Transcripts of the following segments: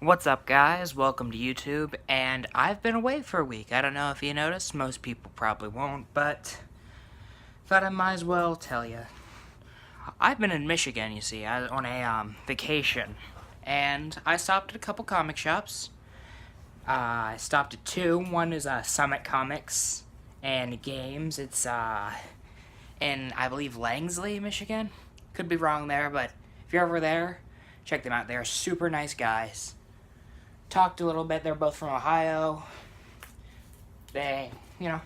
What's up, guys? Welcome to YouTube, and I've been away for a week. I don't know if you noticed, most people probably won't, but thought I might as well tell you. I've been in Michigan, you see, on a vacation, and I stopped at a couple comic shops. I stopped at two. One is Summit Comics and Games. It's in, I believe, Langley, Michigan. Could be wrong there, but if you're ever there, check them out. They're super nice guys. Talked a little bit. They're both from Ohio. They, you know,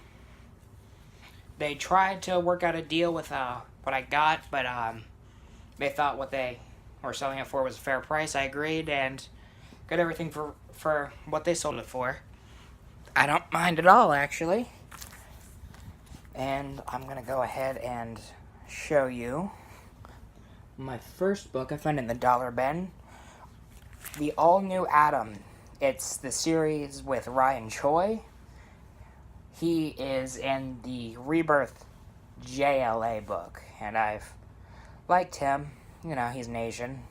they tried to work out a deal with what I got, but they thought what they were selling it for was a fair price. I agreed and got everything for what they sold it for. I don't mind at all, actually. And I'm gonna go ahead and show you my first book I found in the Dollar Bin, The All New Adam. It's the series with Ryan Choi. He is in the Rebirth JLA book, and I've liked him. You know, he's an Asian.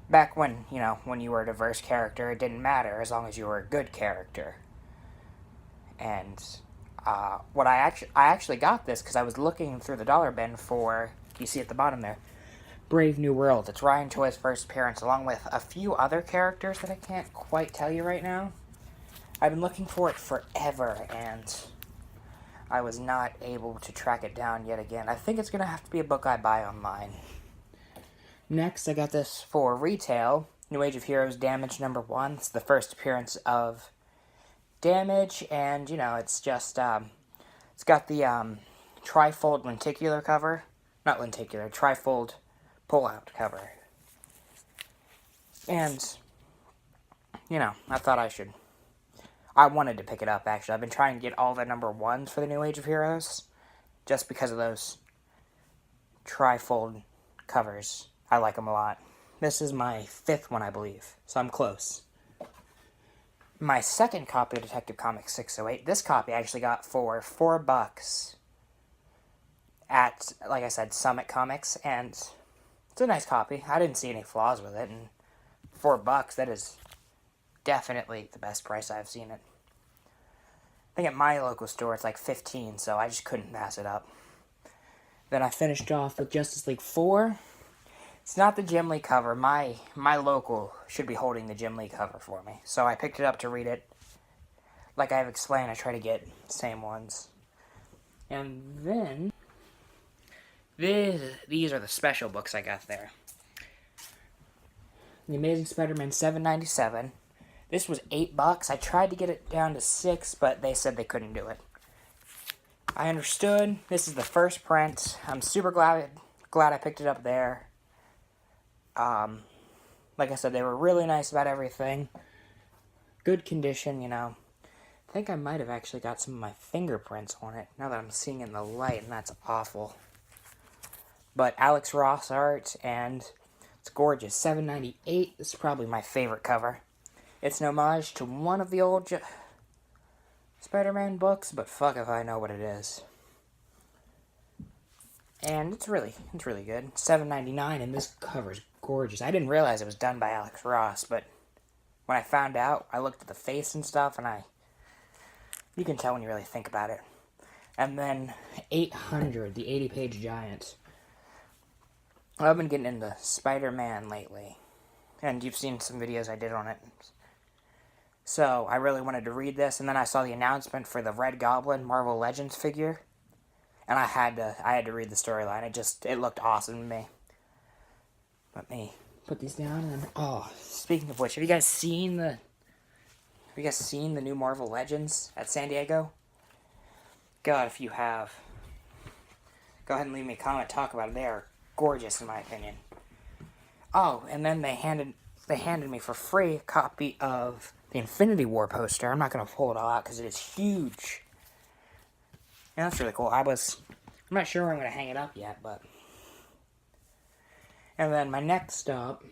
Back when, when you were a diverse character, it didn't matter as long as you were a good character. And what I actually got this because I was looking through the Dollar Bin for, you see at the bottom there, Brave New World. It's Ryan Choi's first appearance, along with a few other characters that I can't quite tell you right now. I've been looking for it forever, and I was not able to track it down yet again. I think it's going to have to be a book I buy online. Next, I got this for retail. New Age of Heroes Damage #1. It's the first appearance of Damage, and, it's just, it's got the trifold lenticular cover. Not lenticular, trifold pull-out cover. And, I thought I wanted to pick it up, actually. I've been trying to get all the #1s for the New Age of Heroes, just because of those trifold covers. I like them a lot. This is my 5th one, I believe, so I'm close. My second copy of Detective Comics 608, this copy I actually got for $4 at, like I said, Summit Comics, and it's a nice copy. I didn't see any flaws with it, and $4, that is definitely the best price I've seen it. I think at my local store it's like $15, so I just couldn't pass it up. Then I finished off with Justice League 4. It's not the Jim Lee cover. My local should be holding the Jim Lee cover for me. So I picked it up to read it. Like I've explained, I try to get the same ones. And then these are the special books I got there. The Amazing Spider-Man $7.97. This was $8. I tried to get it down to $6, but they said they couldn't do it. I understood. This is the first print. I'm super glad I picked it up there. Like I said, they were really nice about everything. Good condition, I think I might have actually got some of my fingerprints on it, now that I'm seeing in the light, and that's awful. But Alex Ross art, and it's gorgeous. $7.98. This is probably my favorite cover. It's an homage to one of the old Spider-Man books, but fuck if I know what it is. And it's really good. $7.99, and this cover is gorgeous. I didn't realize it was done by Alex Ross, but when I found out, I looked at the face and stuff, and you can tell when you really think about it. And then 800, the 80-page giant. I've been getting into Spider-Man lately, and you've seen some videos I did on it. So I really wanted to read this, and then I saw the announcement for the Red Goblin Marvel Legends figure, and I had to read the storyline. It looked awesome to me. Let me put these down, and speaking of which, have you guys seen the new Marvel Legends at San Diego? God, if you have, go ahead and leave me a comment, talk about it. They are gorgeous in my opinion. Oh, and then they handed me for free a copy of the Infinity War poster. I'm not going to pull it all out because it is huge. And that's really cool. I'm not sure where I'm going to hang it up yet, but. And then my next stop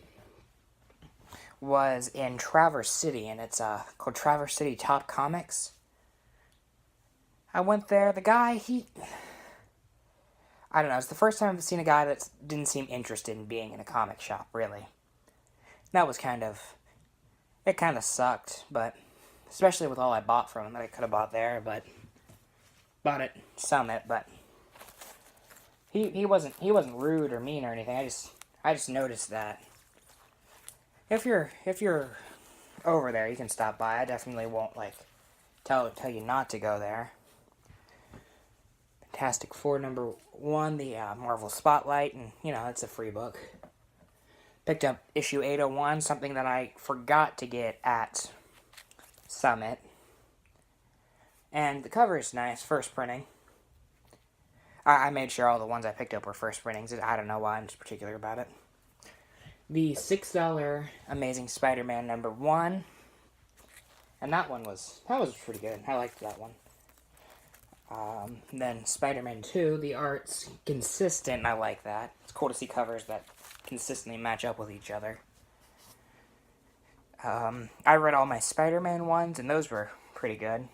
was in Traverse City, and it's called Traverse City Top Comics. I went there. The guy, I don't know, it's the first time I've seen a guy that didn't seem interested in being in a comic shop, really. That was kind of it kind of sucked, but especially with all I bought from him that I could have bought there, but bought at Summit, but he wasn't rude or mean or anything. I just noticed that if you're over there, you can stop by. I definitely won't like tell you not to go there. Fantastic Four #1, the Marvel Spotlight, and you know it's a free book. Picked up issue 801, something that I forgot to get at Summit, and the cover is nice. First printing. I made sure all the ones I picked up were first printings. I don't know why I'm just particular about it. The $6 Amazing Spider-Man #1, and that was pretty good. I liked that one. Then Spider-Man 2, the art's consistent. I like that. It's cool to see covers that consistently match up with each other. I read all my Spider-Man ones, and those were pretty good.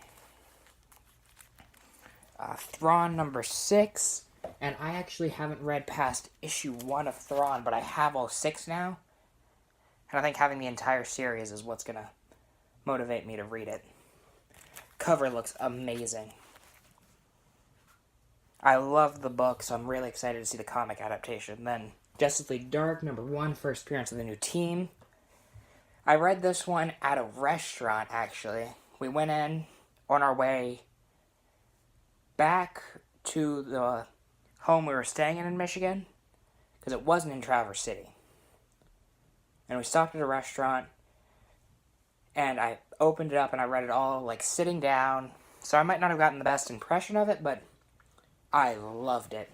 Thrawn #6, and I actually haven't read past issue 1 of Thrawn, but I have all 6 now. And I think having the entire series is what's going to motivate me to read it. Cover looks amazing. I love the book, so I'm really excited to see the comic adaptation. Then Justice League Dark #1, first appearance of the new team. I read this one at a restaurant, actually. We went in on our way back to the home we were staying in Michigan, because it wasn't in Traverse City. And we stopped at a restaurant, and I opened it up and I read it all, like, sitting down. So I might not have gotten the best impression of it, but I loved it.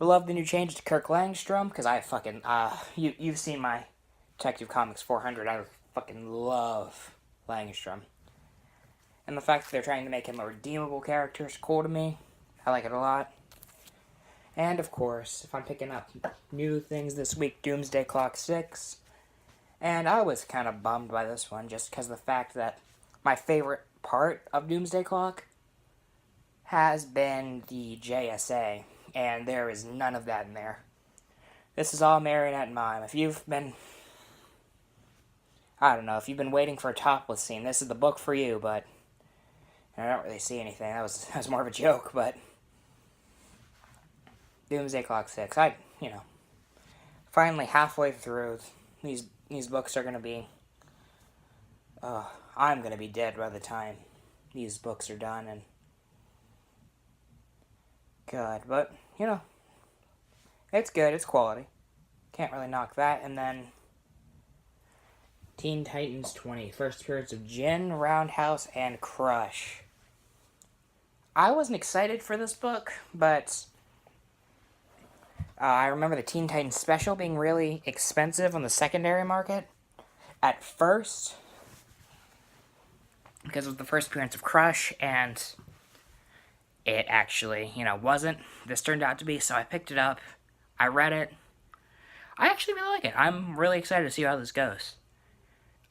I love the new change to Kirk Langstrom, because I fucking, you've seen my Detective Comics 400, I fucking love Langstrom. And the fact that they're trying to make him a redeemable character is cool to me. I like it a lot. And, of course, if I'm picking up new things this week, Doomsday Clock 6. And I was kind of bummed by this one, just because of the fact that my favorite part of Doomsday Clock has been the JSA, and there is none of that in there. This is all marionette mime. If you've been, I don't know, if you've been waiting for a topless scene, this is the book for you, but I don't really see anything. That was more of a joke, but Doomsday Clock 6. Finally halfway through, these books are going to be, I'm going to be dead by the time these books are done, and God, but, it's good, it's quality. Can't really knock that. And then Teen Titans 20, first appearance of Jin, Roundhouse, and Crush. I wasn't excited for this book, but I remember the Teen Titans special being really expensive on the secondary market at first, because it was the first appearance of Crush, and it actually, wasn't. This turned out to be, so I picked it up. I read it. I actually really like it. I'm really excited to see how this goes.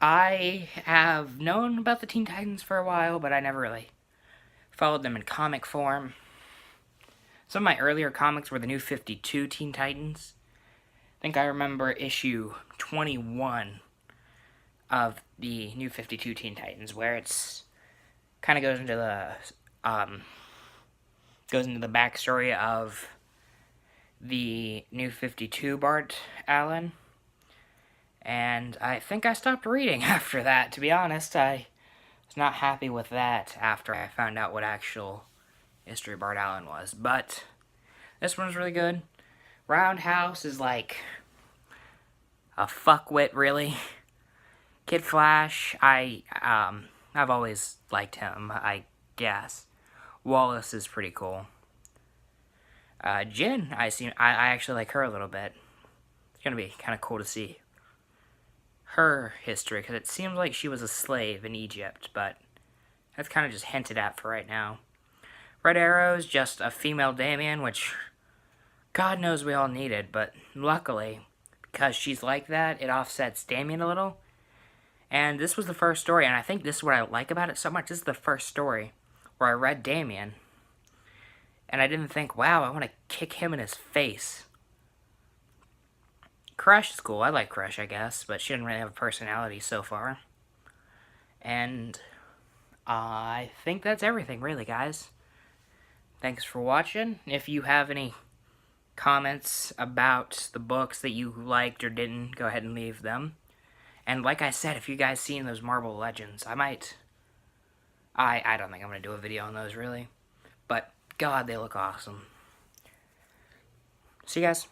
I have known about the Teen Titans for a while, but I never really followed them in comic form. Some of my earlier comics were the New 52 Teen Titans. I think I remember issue 21 of the New 52 Teen Titans, where it's kind of goes into the backstory of the New 52 Bart Allen. And I think I stopped reading after that, to be honest. I was not happy with that after I found out what actual history Bart Allen was. But this one's really good. Roundhouse is like a fuckwit, really. Kid Flash, I've always liked him, I guess. Wallace is pretty cool. Jin, I actually like her a little bit. It's gonna be kind of cool to see her history, because it seems like she was a slave in Egypt, but that's kind of just hinted at for right now. Red Arrow's just a female Damian, which God knows we all needed, but luckily, because she's like that, it offsets Damian a little. And this was the first story, and I think this is what I like about it so much. This is the first story where I read Damian, and I didn't think, wow, I want to kick him in his face. Crush is cool. I like Crush, I guess, but she doesn't really have a personality so far. And I think that's everything, really, guys. Thanks for watching. If you have any comments about the books that you liked or didn't, go ahead and leave them. And like I said, if you guys seen those Marvel Legends, I might... I don't think I'm going to do a video on those, really. But, God, they look awesome. See you guys.